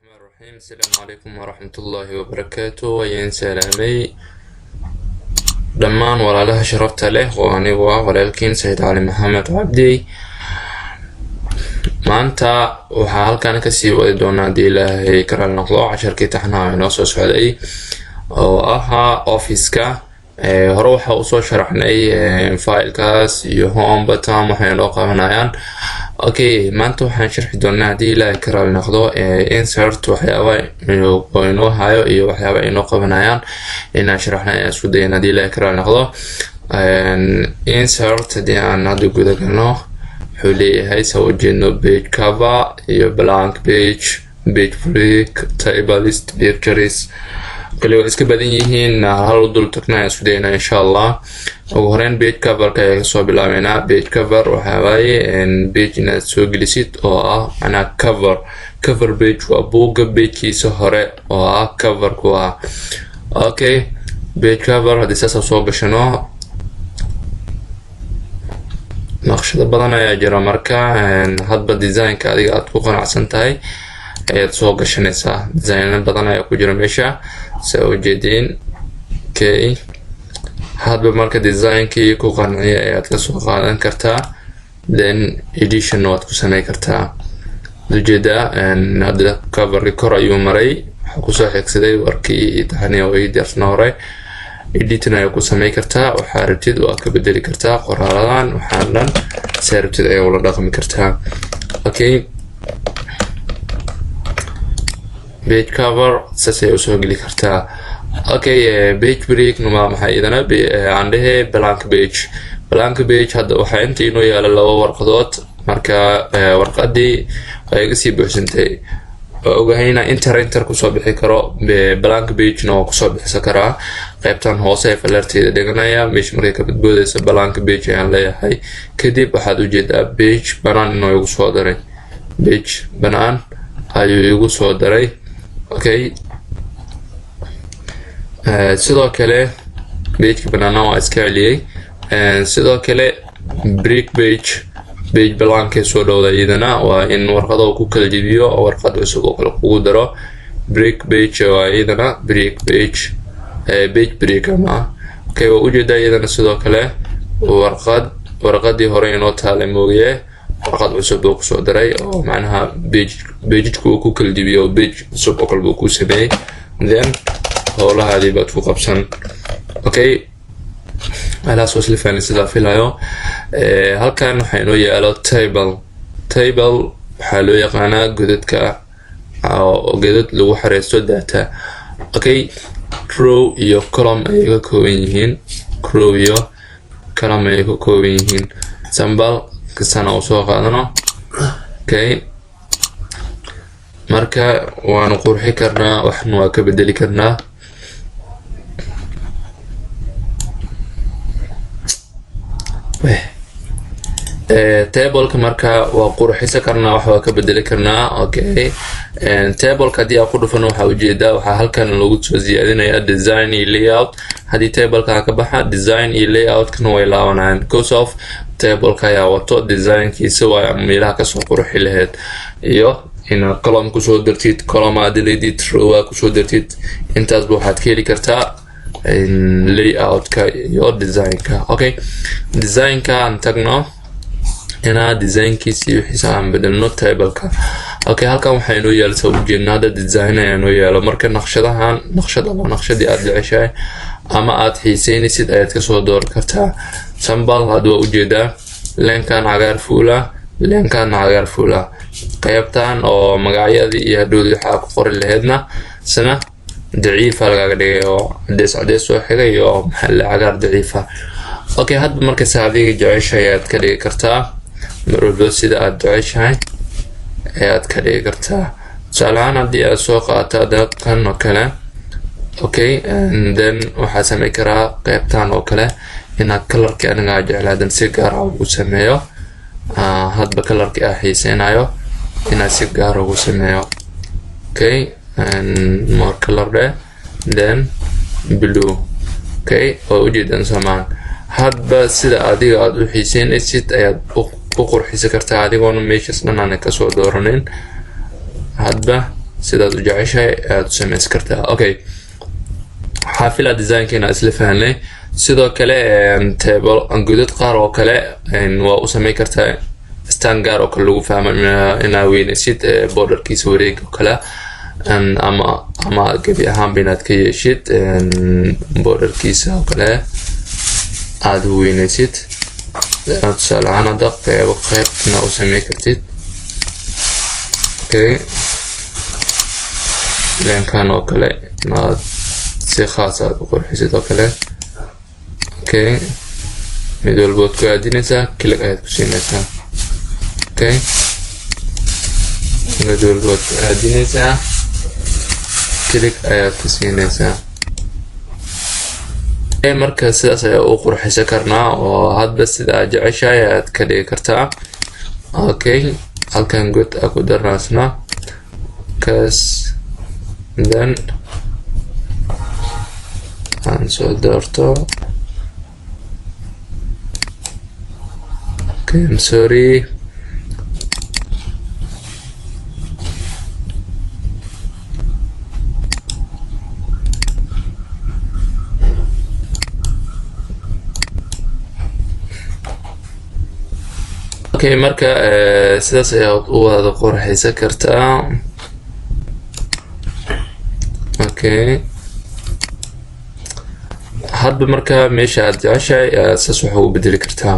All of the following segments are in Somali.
الرحمن الرحيم. السلام عليكم ورحمة الله وبركاته. وين سلامي دمان ولا لها شرفت له وأنا ولكن سيد علي محمد عبدي maanta waxaa halkan kasii wadi doonaa hadii ilaahay karaal noqdo casharkii taxnaha inoo soo socday oo ahaa office-ka. hore waxaa usoo sharaxnay filekaas iyo home button waxay inoo qabanayaan. okay, maanta waxaan sharxi doonaa hadii ilaahay karaal noqdo insert waxyaaba inoo hayo iyo waxyaaba inoo qabanayaan inaan sharaxnay isku dayna hadii ilaahay karaal noqdo. insert hadii aan hadda guda galno wuxuu leeyahay soo jeedno page cover iyo blank page, page break, table list, pictures kale way iska badan yihiin. hal dul tagna isku dayna insha Allah. ugu horeen page cover ka ay soo bilaabeena. page cover waxa waaye page inaad soo gelisid oo ah ana cover page waa buugga page-kiisa hore oo ah cover ku ah. okay, page cover hadii saas soo gashano naqshado badan ayaa jira, marka hadba design-ka adiga aad ku qanacsan tahay ayaad soo gashanaysaa. design badan ayaa ku jira meesha soo jeedin. okay, hadba marka design-kii ku qanciyo ayaad ka soo qaadan kartaa, then edition waad ku sameyn kartaa. ujeeda hadda cover kor ayuu maray, waxa ku soo xigsaday warkii taxaniyo ay diyaarsan hore. editing ayaa ku sameyn kartaa, waxaa rabtid waa ka bedeli kartaa qoraaladan, waxaan dhan si rabtid ayaa ula dhaqmi kartaa. okay, page cover saas ayaa usoo geli kartaa. okay, page break numa maxay idana aan dhahe blank page hadda waxaa inta inoo yaala laba warqadood, marka warqadii ay iga sii buuxsantay ogahayna enter kusoo bixi karo. blank page na waa kusoo bixisa karaa qaybtan hoose ee falarteeda dhiganaya meesha markay ka badboodaysa blank page ayaan leeyahay. kadib waxaad ujeedaa page banaan inuu igu soo daray, page banaan ayuu igu soo daray. okay, sidoo kale page banaan waa iska celiyay. sidoo kale break page blank ee soo dhawda iyadana waa in warqado ku kala jibiyo oo warqad cusub oo kale kugu daro. break page waa iyadana page break ama. okay, waa ujeedaa iyadana sidoo kale warqadii hore inoo taalay moogiye warqad cusub oo kusoo daray oo macnaha page-ku ku kala jibiyo page cusub oo kale buu ku sameeyay, then howlahaadii baad ku qabsan. okay, alaas wasli faan sida filayo. halkan waxa inoo yaalo table waxaa loo yaqaanaa godadka oo godad lagu xareysto data. okay, row iyo column ay ka kooban yihiin, sample kasana oo soo qaadano. okay, marka waan qurxi karnaa, waxna waa ka bedeli karnaa. tableka marka waa qurxisa karnaa, wax waa ka bedeli karnaa. okay, tableka hadii aan ku dhufano waxaa ujeedaa waxaa halkan lagu soo ziyaadinaya design iyo layout. hadii tableka ka baxa design iyo layout kana way laabanayaan because of tableka ayaa wato design-kiisa waa meelaha kasoo qurxi lahayd, iyo inaad column kusoo dartid, column aad leedid, row kusoo dartid, intaasba waxaad ka heli kartaa layout-ka iyo design-ka. okay, design-ka aan tagno inaa design-kiisa iyo xisaab bedelno tableka. okay, halkan waxaa inoo yaala soo jeedna hadda design ayaa inoo yaalo. marka naqshada waa naqshadii aad jeceshahay ama aad xiiseynaysid ayaad kasoo dooran kartaa. sample hadda waa ujeedaa leenkan cagaar fuula, qaybtan oo magacyadii iyo hadhowdii waxaa ku qori lahaydna sana daciifa lagaga dhigay oo cadeys soo xigay iyo maxalle cagaar daciifa. okay, hadba marka saadiga jeceshahay ayaad ka dhigi kartaa, marwalba sida aad jeceshahay ayaad ka dhigi kartaa. tusaalahaan haddii aad soo qaata kan oo kale. okay, and then waxaa sameyn karaa qaybtan oo kale inaad colorkii aniga jeclaadan si gaar ah ugu sameeyo. hadba colorkii aan xiiseynayo inaad si gaar ugu sameeyo. okay, and more color there, then blue. okay, oo ujeedan samaan hadba sida adiga aad u xiiseynaysid ayaad u qurxisi kartaa adigoona meeshaas dhan aan ka soo dooranin. hadba sidaad u jeceshahay aad u samaysan kartaa. Okay, xaafila design-keena isla fahanay. sidoo kale table godad qaar oo kale waa u samayn kartaa stand gaar oo kale lagu fahmo inaa weynaysid borderkiisa wareeg oo kale ama gebi ahaan inaad ka yeeshid borderkiisa oo kale aad u weynaysid. tusaale ahaan hadda qaybna u samayn kartid. okay, leenkan oo kale inaad si khaas aad u qurxisid oo kale. okay, mid walbood ku aadinaysaa click ayaad ku siinaysaa. okay, mid walbood ku aadinaysaa click ayaad ku siinaysaa. marka sidaas ayaa u qurxisa karnaa oo hadba sida aad jeceshahay aad ka dhigi kartaa. okay, halkan good aad ku darnaasna kaas then aan soo doorto. okay, I'm sorry. okay, marka sidaas ayaad u wada qurxisa kartaa. okay, hadba marka meesha aad jeceshahay saas wax u bedeli kartaa.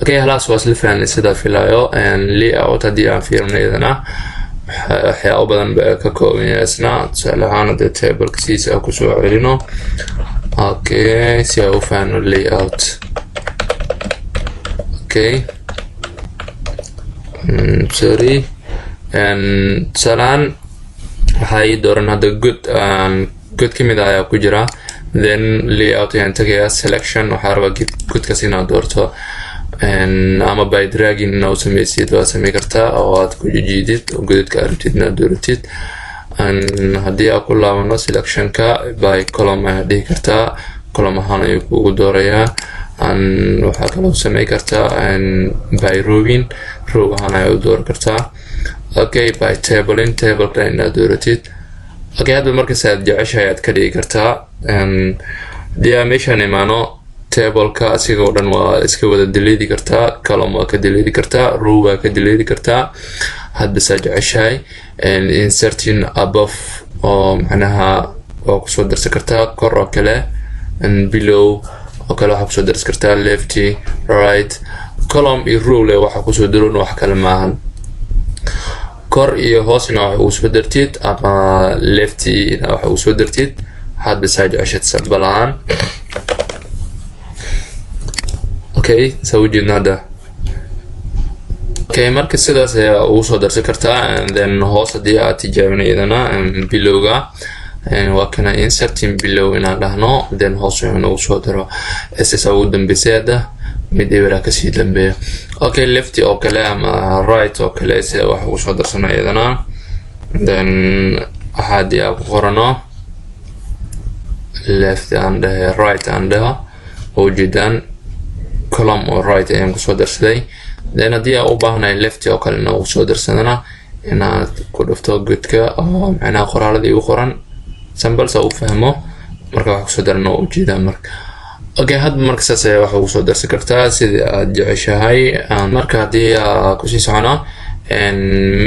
okay, halaas waa isla fahanay sida filayo layout haddii aan fiirino iyadana waxyaabo badan ba ka kooban yahay isna. tusaale ahaan hadda tableka siisa aan kusoo celino. okay, si aan u fahno layout. okay, sorry, tusaalehaan waxaa ii dooran hadda good ka mid ayaa ku jira. then layout ayaan tagayaa selection. waxaa rabaa goodkaas inaad doorto ama by dragging inaad u samaysid waa samayn kartaa oo aad ku jijiidid oo godadka aad rabtid inaad dooratid. haddii aad ku laabano selectionka by column ayaad dhihi kartaa. column ahaan ayuu kugu doorayaa. waxaa kaloo samayn kartaa by rowing. row ahaan ayaad u dooran kartaa. okay, by tabling. tableka inaad dooratid. okay, hadba markaas aad jeceshahay aad ka dhigi kartaa. haddii aan meeshaan imaano tableka asiga oo dhan waa iska wada delete kartaa. column waa ka delete kartaa. row waa ka delete kartaa. hadba saa jeceshahay. inserting above oo macnaha waa kusoo darsan kartaa. kor oo kale below oo kale waxaa kusoo darsan kartaa. lefty, right. column iyo row le waxaa kusoo daroon wax kale maahan. kor iyo hoosna waxa ugu soo dartid ama lefty waxa ugu soo dartid hadba saa jeceshad sabbalaan. okay, soo jeedna hadda. okay, marka sidaas ayaa ugu soo darsan kartaa. and then hoos haddii aad tijaabinaydana bilowga waa kana inserting below inaan dhahno. then hoos wuxuu nagu soo daro ss ugu dambeysay hadda mid eberaa kasii dambeeya. okay, lefty oo kale ama right oo kale sida wax ugu soo darsana iyadana. then waxaa haddii aan ku qorano left and right and ujeedaan column oo right ayaan kusoo darsaday. then haddii aan u baahnahay lefty oo kalena ugu soo darsadana inaad ku dhufto godka oo macnaha qoraaladii ugu qoran sambalsa u fahmo marka wax kusoo darano ujeedaan marka. okay, hadba marka saas ayaa wax ugu soo darsan kartaa sidii aad jeceshahay. marka haddii kusii socono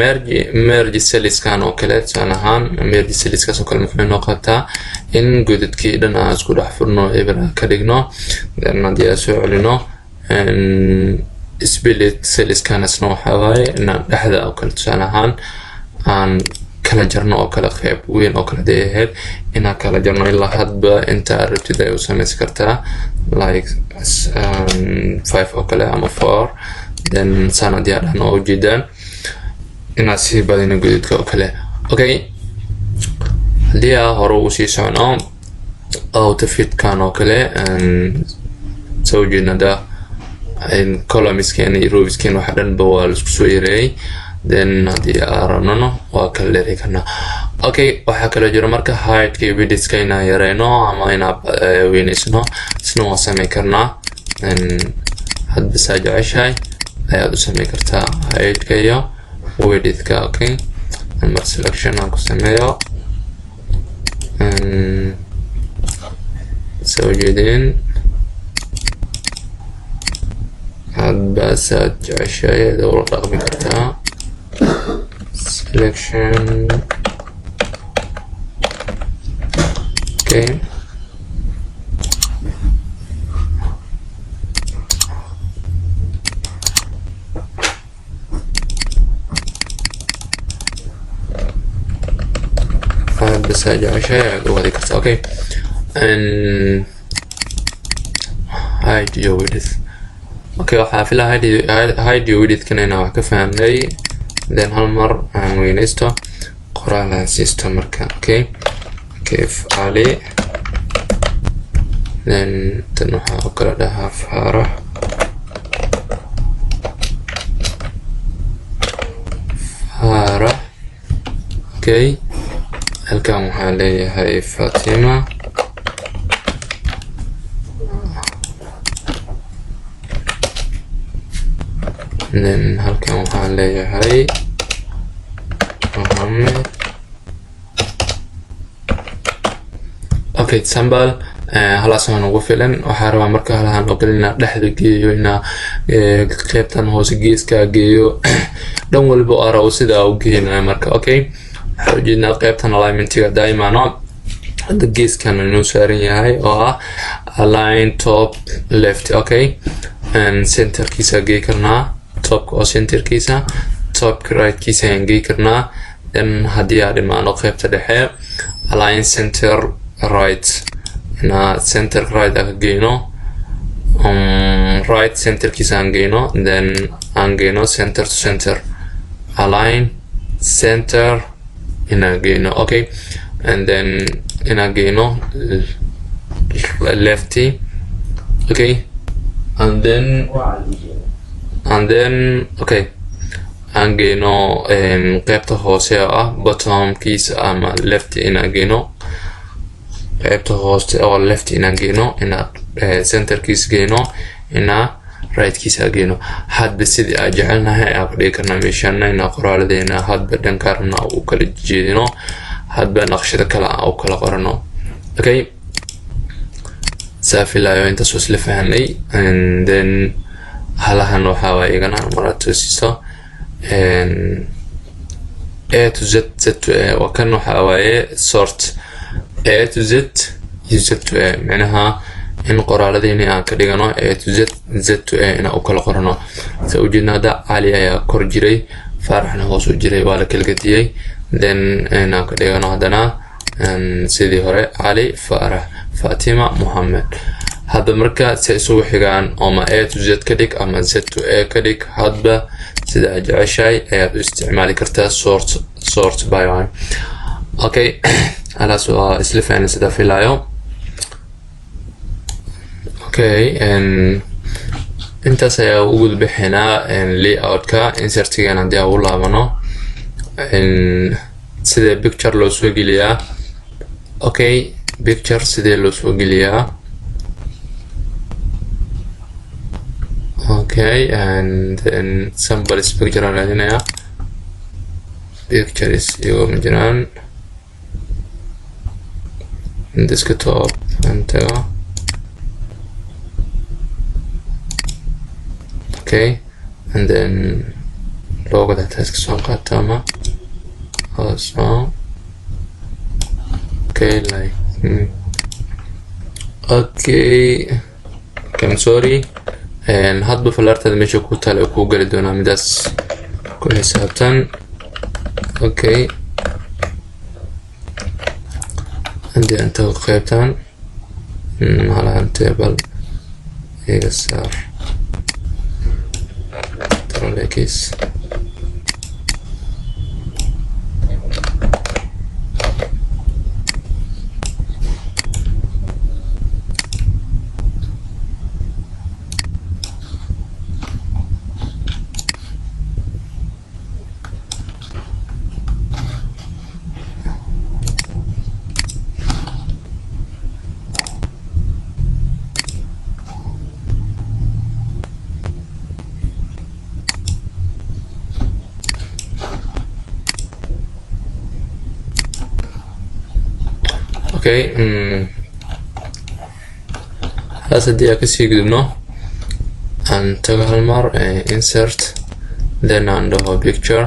merge cellskan oo kale. tusaale ahaan merge cellskaas oo kale muxuu noo qabtaa in godadkii dhan aan isku dhex furno eber ka dhigno. then haddii aan soo celino split cellskaasna waxaa waaye inaan dhexda oo kale tusaale ahaan aan kala jarno oo kale qayb weyn oo kale day ahayd inaan kala jarno ilaa hadba inta aad rabtid ay u samaysan kartaa like 5 oo kale ama 4. then saan haddii aad dhahno ujeedaan inaad sii badino godadka oo kale. okay, haddii aan hore ugu sii socno outfitkan oo kale soo jeednada columnskan iyo rowskan waxa dhanba waa la isku soo yareeyay. then haddii aan rabnano waa kala dheeri karnaa. okay, waxaa kaloo jira marka heightka iyo widthka inaan yareyno ama inaan weynaysano isna waan samayn karnaa. hadba saa jeceshahay ayaad u samayn kartaa heightka iyo widthka. okay, المر selection aan ku sameeyo soo jeedin hadba saad jeceshahay ula dhaqmi kartaa selection okay بس عشان وهذه كرت اوكي and hide your width اوكي waxaa filaa hide your width kana inaan wax ka fahamnay then hal mar aan weynaysto qoraalaan siisto marka okay كيف علي then tan waxaa u kala dhahaa faarax okay halkan waxaan leeyahay Fatima then halkan waxaan leeyahay Mohammed okay sample halaas aan ugu filan waxaan rabaa marka halahan oo kale inaan dhexda geeyo inaan qaybtan hoose geeska geeyo dhan walba oo arrow sida u geeyna marka okay حاولنا قيبتنا alignment دائما هذا الجيس كان نوسارين هاي أو align top left okay and center كيسا جي كرنا top أو center كيسا top right كيسا ينجي كرنا then هدي هذا ما نقيبت ده align center right هنا center right أجينو right center كيسا أجينو then أجينو center to center align center in again okay and then in again lefty okay and then okay again qaybta hoose ah bottom keys ama left in again qaybta hoose oo left in again in center keys again in right keys again hadba sidii aan jecelnahay aan dhigi karnaa meeshana in qoraaladeyna hadba dhankaarna uu kala jeedino hadba naqshada kala aan kala qorano okay saafilayo inta soo isla fahanay and then halahan waxa way igana marato siiso A to Z Z to A وكان waxa way sort A to Z Z to A macnaha in qoraaladeyna aan ka dhigano A to Z Z to A ina u kala qorano soo jeednada Ali ayaa kor jiray Faaraxna hoos u jiray waa la kala gadiyay then ina ka dhigano hadana sidii hore Ali Faarax Fatima Mohammed hadda marka si isugu xigaan ama A to Z ka dhig ama Z to A ka dhig hadba sida aad jeceshahay ayaad u isticmaali kartaa sort by one okay ala soo isla fahanay sida filayo okay and intaas ayaa ugu bixinaa layout ka insert-gan hadii aan u laabano sida picture loo soo geliyaa okay picture sida loo soo geliyaa okay and then somebody picture raadinaya picture is igo majiraan desktop anta okay and then logo that has some katama also okay like okay I'm sorry and hadba falartada meesha ku talo ku gali doona midaas ku xisaabtan okay and then to qaybtan halaan table iga saar trolley okay هذا دي أكسي قدمنا أن تغل مر insert then عنده picture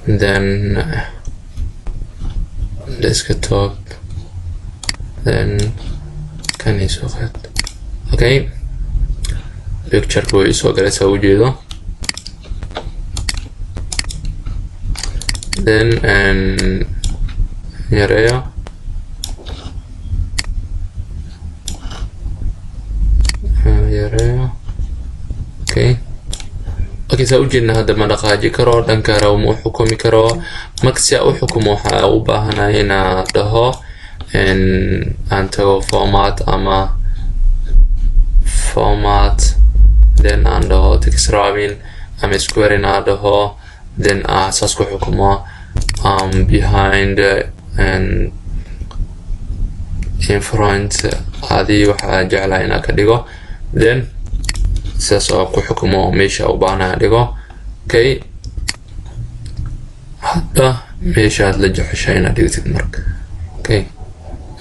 then desktop then كان يسوقت okay picture كويس وقال سوجيده then and area okay سأوجدنا هذا ما نقاجي كرو دنكارا ومو حكومي كرو مكسي أو حكومو حاوباهنا هنا دهو ان انتو فورمات اما فورمات then عنده تكس رابين ام سكويرين عنده then اساسكو حكومو behind and in front هذه waxaa jeclaa inaan ka dhigo then sidaas oo ku xukumo meesha u baahanahay dhigo okay hadda meeshaad la jeceshahay inaad dhigtid marka okay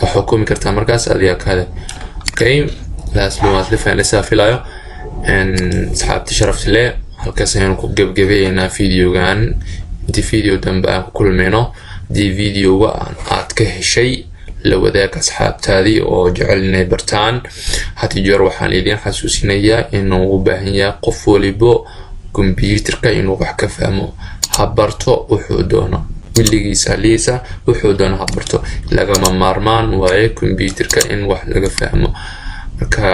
waxaa xukumi kartaa markaas adiga kale okay laas loo aslifanaysa filayo and asxaabta sharafta leh halkaas ayaan ku gabagabeeynaa videogan intii video dambe aan ku kulmayno dii videoga aad ka heshay la wadaag asxaabtaadii oo jecel inay bartaan hadii jeer waxaan idin xasuusinayaa inuu u baahan yahay qof waliba computerka inuu wax ka fahmo ha barto wuxuu doono milligiisa liisa wuxuu doono ha barto lagama maarmaan waaye computerka in wax laga fahmo marka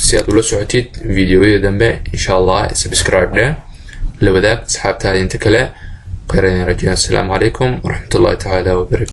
si aad ula socotid videoyada dambe insha Allah subscribe la wadaag asxaabtaadii inta kale qeyreen rajaa. Assalamu alaykum wa rahmatullahi ta'ala wa barakatuh.